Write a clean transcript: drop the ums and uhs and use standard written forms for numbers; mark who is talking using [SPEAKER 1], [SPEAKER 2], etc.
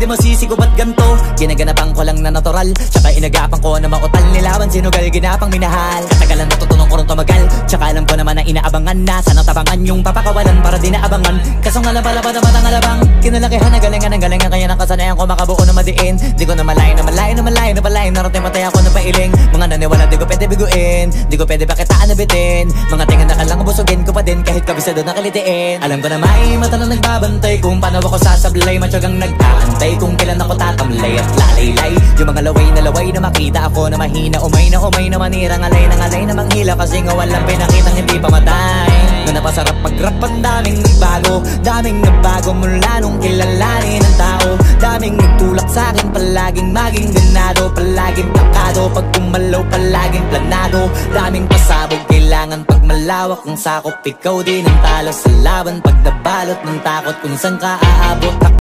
[SPEAKER 1] di masisi ko ba't ganto? Ginaganapan ko lang na natural, tsaka inagapan ko na mautal. Nilawan sinugal, ginapang minahal. Katagalan natutunan ko rin tumagal, tsaka alam ko naman na inaabangan na. Sana tabangan yung papakawalan para di naabangan. Kaso nga lang pala ba naman ang alabang kinalakihan na galingan ng galingan, kaya nakasanayan ko makabuo na madiin. Di ko na malayo na malayo na malayo na malayo. Narating matay ako ng pailing. Mga naniwala di ko pwede biguin, di ko pwede pakitaan na bitin. Mga tingan na kalang busugin ko pa din kahit kabisado na kalitiin. Alam ko na may mata na nagbabantay kung paano ako sasablay. Matyagang nag-aantay kung kailan ako tatamlay at lalaylay. Yung mga laway na makita ako na mahina. Umay na manira, ngalay na manghila. Kasi nga walang pinakitang hindi pamatay. Na napasarap mag-rap, ang daming nagbago mula nung kilalanin ang tao. Daming nagtulak sa'kin, palaging maging ganado, palaging plakado. Pag kumalaw, palaging planado. Daming pasabog, kailangan pag malawak ang sakop. Ikaw din ang talo sa laban pag nabalot ng takot kung saan ka aabot.